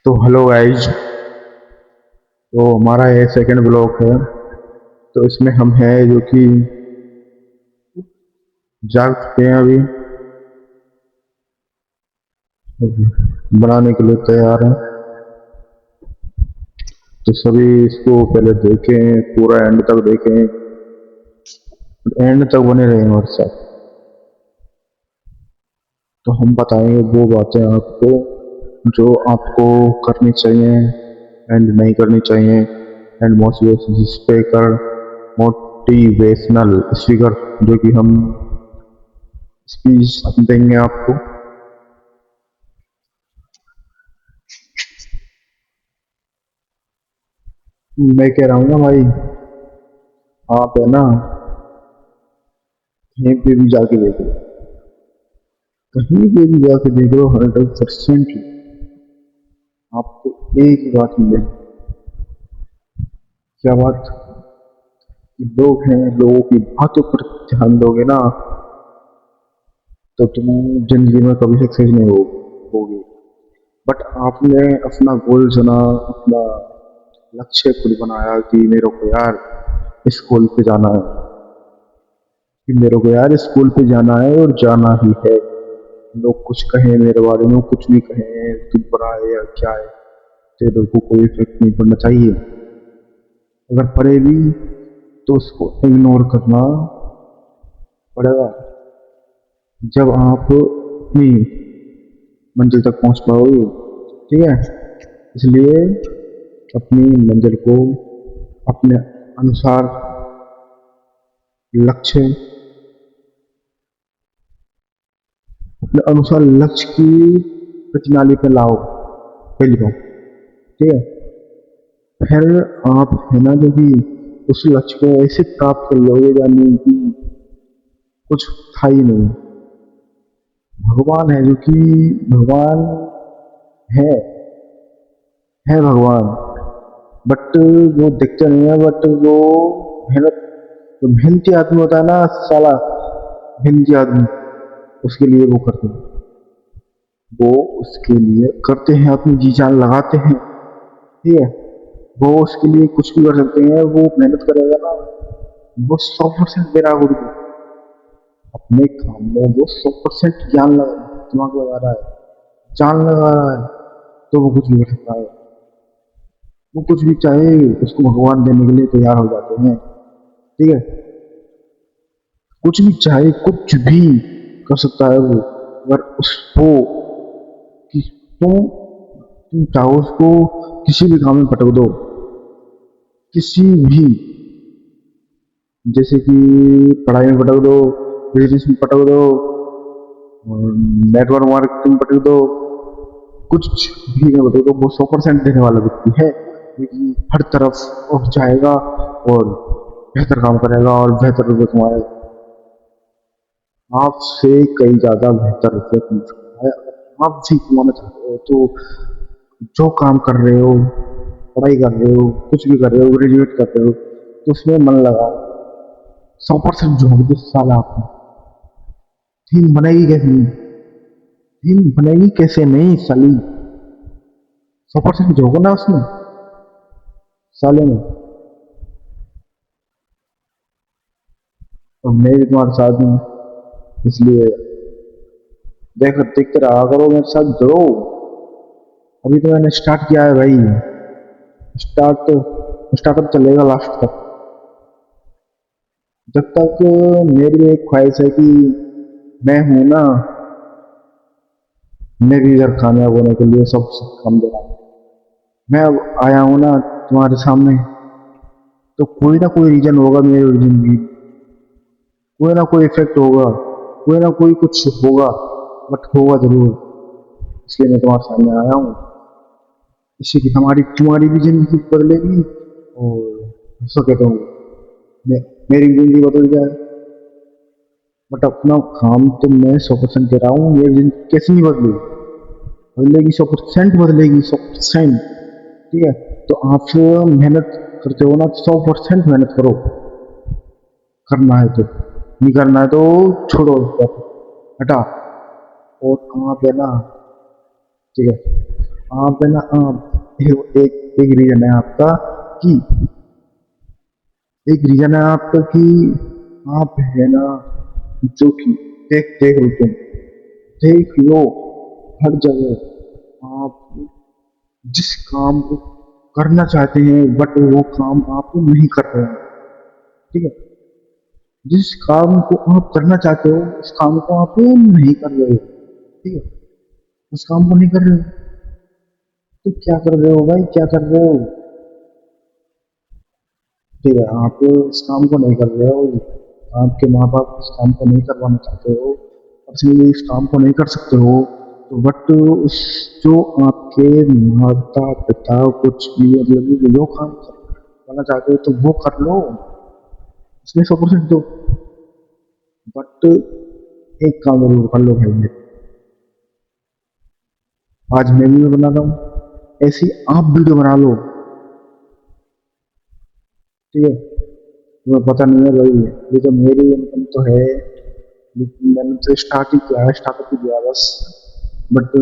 तो hello guys. तो हमारा ये सेकंड ब्लॉग है। तो इसमें हम हैं जो कि जाग चुके हैं अभी, बनाने के लिए तैयार हैं। तो सभी इसको पहले देखें, पूरा एंड तक देखें, एंड तक बने रहें हमारे साथ। तो हम बताएंगे वो बातें आपको जो आपको करनी चाहिए एंड नहीं करनी चाहिए, and motivational speaker, motivational speaker जो कि हम स्पीच देंगे आपको। मैं कह रहा हूँ ना भाई, आप है ना कहीं पे भी जाके देख लो, कहीं पे भी जाके देख लो, 100% आपको एक ही बात मिलेगी। क्या बात? लोग हैं, लोगों की बातों पर ध्यान दोगे ना तो तुम जिंदगी में कभी सक्सेस नहीं होगी। बट आपने अपना गोल चुना, अपना लक्ष्य खुद बनाया कि मेरे को यार स्कूल पे जाना है, कि मेरे को यार स्कूल पे जाना है और जाना ही है। लोग कुछ कहें मेरे बारे में, कुछ भी कहें, तू बुरा है या क्या है, तेरे को कोई इफेक्ट नहीं पड़ना चाहिए। अगर पड़े भी तो उसको इग्नोर करना पड़ेगा जब आप अपनी मंजिल तक पहुंच पाओगे। ठीक है, इसलिए अपनी मंजिल को अपने अनुसार लक्ष्य अपने अनुसार लक्ष्य की प्रणाली पे लाओ पहली बार। ठीक है, फिर आप है ना जो कि उस लक्ष्य को ऐसे प्राप्त कर लोगे यानी कि कुछ था ही नहीं। भगवान है जो कि भगवान है है भगवान, बट वो दिखते नहीं है, बट वो मेहनत, जो मेहनती आदमी होता है ना साला, मेहनती आदमी, उसके लिए वो करते हैं, वो उसके लिए करते हैं, अपनी जी जान लगाते हैं। ठीक है, वो उसके लिए कुछ भी कर सकते हैं, वो मेहनत करेगा ना, वो 100% मेरा गुरु है। अपने काम में वो 100% जान लगा, दिमाग लगा रहा है, जान लगा रहा है, तो वो कुछ भी कर सकता है। वो कुछ भी चाहे उसको भगवान देने के लिए तैयार हो जाते हैं। ठीक है, कुछ भी चाहे कुछ भी कर सकता है वो। अगर उसको कि तुम चाहो उसको किसी भी काम में पटक दो, किसी भी, जैसे कि पढ़ाई में पटक दो, बिजनेस में पटक दो, नेटवर्क मार्केटिंग में पटक दो, कुछ भी में पटक दो, वो 100% देने वाला व्यक्ति है। क्योंकि हर तरफ उठ जाएगा और बेहतर काम करेगा और बेहतर रुपये कमाएगा, आपसे कई ज्यादा बेहतर रुपये कमा सकता है। अगर आप भी कमाना चाहते हो तो जो काम कर रहे हो, पढ़ाई कर रहे हो, कुछ भी कर रहे हो, ग्रेजुएट कर रहे हो, तो उसमें मन लगाओ, 100% झोंक दो साला आपको। टीम बनेगी कैसे नहीं, टीम बनेगी कैसे नहीं साली, 100% झोंको ना उसमें साले में। और मैं भी तुम्हारे साथ हूँ, इसलिए देखते रहा करो, मेरे साथ जुड़ो। अभी तो मैंने स्टार्ट किया है भाई, स्टार्ट स्टार्टअप चलेगा लास्ट तक, जब तक मेरी एक ख्वाहिश है कि मैं हूं ना, मैं भी इधर कामयाब होने के लिए सब काम दे रहा हूँ। मैं अब आया हूं ना तुम्हारे सामने, तो कोई ना कोई रीजन होगा मेरी जिंदगी, कोई ना कोई इफेक्ट होगा, कोई ना कोई कुछ होगा, बट होगा जरूर। इसलिए मैं तुम्हारे सामने आया हूँ, इससे कि तुम्हारी भी जिंदगी बदलेगी और ऐसा कहता हूँ मेरी जिंदगी बदल जाए। बट अपना काम तो मैं 100% दे रहा हूँ, मेरी जिंदगी कैसे नहीं बदलेगी, बदलेगी 100% बदलेगी, 100%। ठीक है, तो आप मेहनत करते हो ना, 100% मेहनत करो, करना है तो, नहीं करना है तो छोड़ो, हटा, और आप है ना, ठीक है, आप है ना, आप एक एक रीजन है आपका कि, एक रीजन है आपका कि आप है ना, जो कि देख देख लो, तुम देख लो हर जगह आप जिस काम को करना चाहते हैं बट वो काम आप नहीं कर रहे हैं, ठीक है, जिस काम को आप करना चाहते हो उस काम को आप नहीं कर रहे हो, ठीक है, उस काम को नहीं कर रहे हो, तो क्या कर रहे हो भाई, क्या कर रहे हो, ठीक है, आप इस काम को नहीं कर रहे हो, आपके माँ बाप इस काम को नहीं करवाना चाहते हो, और इसलिए इस काम को नहीं कर सकते हो, तो बट उस जो आपके माता पिता कुछ भी मतलब कि जो काम करना चाहते हो तो वो कर लो, इसमें 100% दो, बट एक काम जरूर कर लो भाई, आज मैं वीडियो बना रहा हूँ ऐसी आप वीडियो बना लो, ठीक है, तुम्हें पता नहीं है भाई, ये तो मेरी इनकम तो है, लेकिन मैंने तो स्टार्ट ही किया है, स्टार्टअप ही किया बस, बट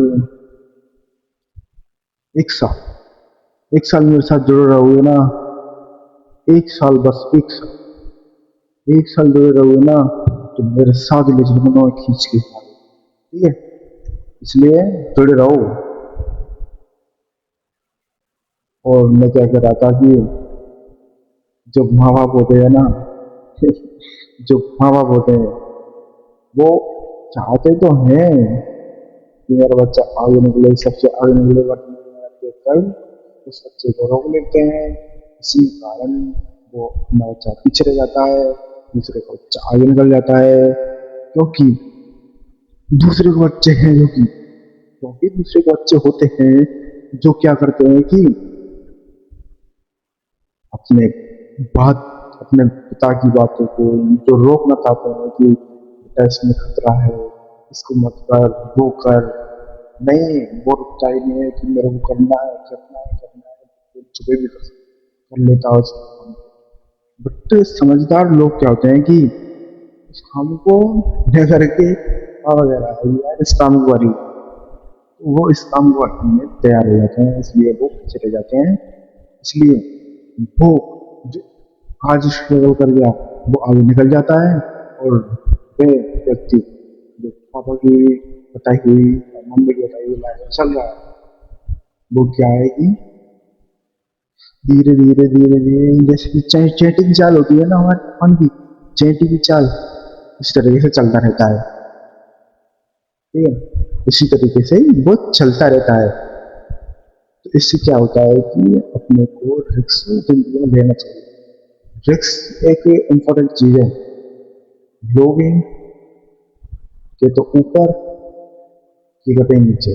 एक साल, एक साल मेरे साथ जुड़े रहोगे ना, एक साल बस एक साल जुड़े रहोगे ना, तो मेरे साथ ले चलूंगा खींच के, ठीक है, इसलिए जुड़े रहो। और मैं क्या कह रहा था कि जो माँ बाप होते हैं ना जो माँ बाप होते हैं वो चाहते तो हैं कि मेरा बच्चा आगे निकले, सबसे आगे निकले, बट कल उस बच्चे को रोक लेते हैं, इसी कारण वो अपना बच्चा पीछे रह जाता है, दूसरे का बच्चा आगे निकल जाता है, क्योंकि दूसरे के बच्चे हैं जो कि क्योंकि दूसरे के बच्चे होते हैं जो क्या करते हैं कि अपने बात अपने पिता की बातों को जो रोकना चाहते हैं कि बेटा इसमें खतरा है, इसको मत कर, वो कर, नहीं, वो रुकता ही नहीं है कि मेरे को करना है, करना है, करना है, तो सुबह भी कर लेता है उसको। बट समझदार लोग क्या होते हैं कि उस काम को न करके वगैरह यार इस काम को करी, वो इस काम को करने में तैयार हो जाते हैं, इसलिए वो पीछे रह जाते हैं, इसलिए वो जो आज स्ट्रगल कर गया वो आगे निकल जाता है, और वे व्यक्ति जो पापा की बताई हुई मम्मी की बताई हुई लाइन चल रहा है, वो क्या है कि धीरे धीरे धीरे धीरे जैसे कि चैटी की चाल होती है ना हमारे मन की, चैटी की चाल इस तरीके से चलता रहता है, ठीक है, इसी तरीके से वो चलता रहता है, तो इससे क्या होता है कि अपने को रिस्क जिंदगी में लेना चाहिए, रिस्क एक इम्पोर्टेंट चीज है, लोग के तो ऊपर की कहीं नीचे,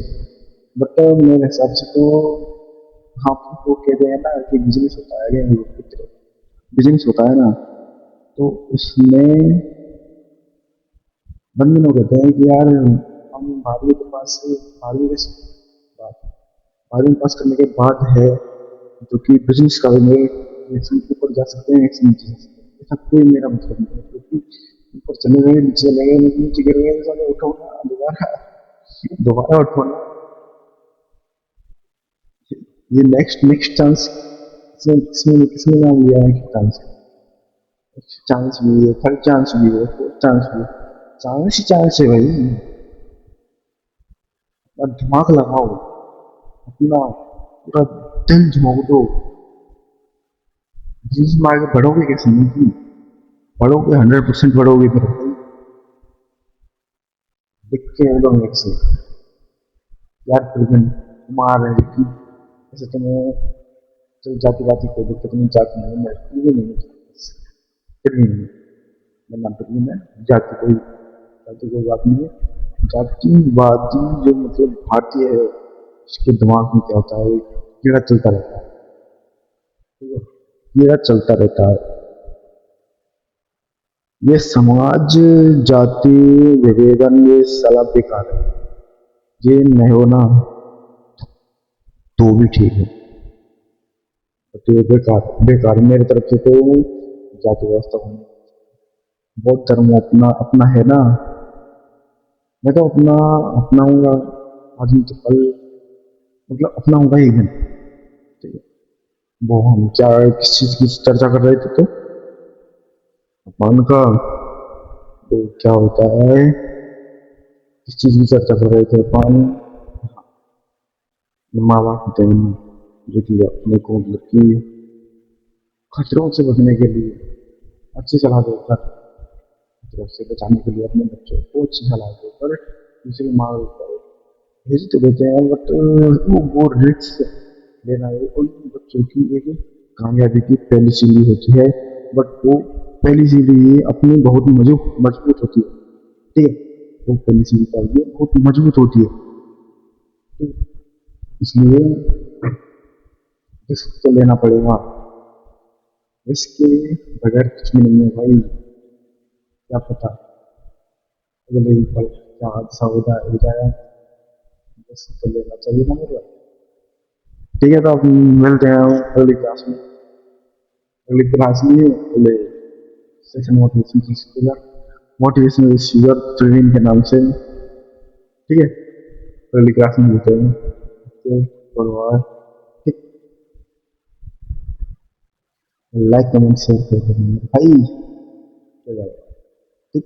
बट मेरे हिसाब से तो आप लोग कहते हैं ना कि बिजनेस होता है, बिजनेस होता है ना, तो उसमें बंद लोग कहते हैं कि यार हम 12वीं के पास से 12वीं के बाद 12वीं पास करने के बाद है जो कि बिजनेस करेंगे, एक से ऊपर जा सकते हैं, एक से नीचे जा सकते हैं, ऐसा कोई मेरा मतलब नहीं है, क्योंकि ऊपर चले गए, नीचे चले गए, नीचे गिर गए, साले उठो ना दोबारा, दोबारा उठो ना, ये नेक्स्ट नेक्स्ट चांस किसने किसने नाम लिया है कि चांस, चांस भी है, थर्ड चांस भी है, फोर्थ चांस भी है, चांस ही चांस है भाई, अपना दिमाग लगाओ, अपना पूरा दिल झोंक दो, जिस में आगे बढ़ोगे कैसे नहीं, बढ़ोगे 100% बढ़ोगे फिर भाई, दिख के एकदम एक से यार फिर कुमार है कि ऐसे तुम्हें चल जाती जाती कोई दिक्कत नहीं, जाती नहीं लड़की भी नहीं, फिर भी नहीं, मैं फिर भी मैं जाति कोई बात नहीं है, जातिवादी जो मतलब भारतीय है उसके दिमाग में क्या होता है, कीड़ा चलता रहता है, ठीक है, कीड़ा चलता रहता है, ये समाज जाति विभेदन ये साला बेकार है, ये नहीं होना तो भी ठीक है, तो ये बेकार बेकार मेरी तरफ से तो जाति व्यवस्था होनी, बौद्ध धर्म अपना अपना है ना, मैं तो अपना अपनाऊंगा आज नहीं तो कल, मतलब अपनाऊंगा एक दिन। ठीक है। वो हम क्या किस चीज की चर्चा कर रहे थे तो अपन का, तो क्या होता है, किस चीज की चर्चा कर रहे थे अपन। माँ बाप होते हैं जो कि अपने को मतलब कि खतरों से बचने के लिए अच्छी सलाह देकर, खतरों से बचाने के लिए अपने बच्चों को अच्छी सलाह देकर दूसरे माँ पर भेज तो देते हैं, बट वो रिस्क लेना है उन बच्चों की एक कामयाबी की पहली सीढ़ी होती है। बट वो पहली सीढ़ी अपनी बहुत मजबूत होती है। ठीक है। वो पहली सीढ़ी का ये बहुत मजबूत होती है। ठीक है? इसलिए रिस्क तो लेना पड़ेगा। रिस्क के बगैर कुछ भी नहीं है भाई। क्या पता अगले ही पल क्या हादसा हो जाए। रिस्क तो लेना चाहिए ना मेरे भाई। ठीक है, तो अब मिलते हैं अगली क्लास में। अगली क्लास में अगले सेशन मोटिवेशनल स्पीकर प्रवीण के नाम से। ठीक है। अगली क्लास में मिलते हैं। Okay, bye. ठीक। लाइक कमेंट शेयर कर देना भाई। चलो, ठीक।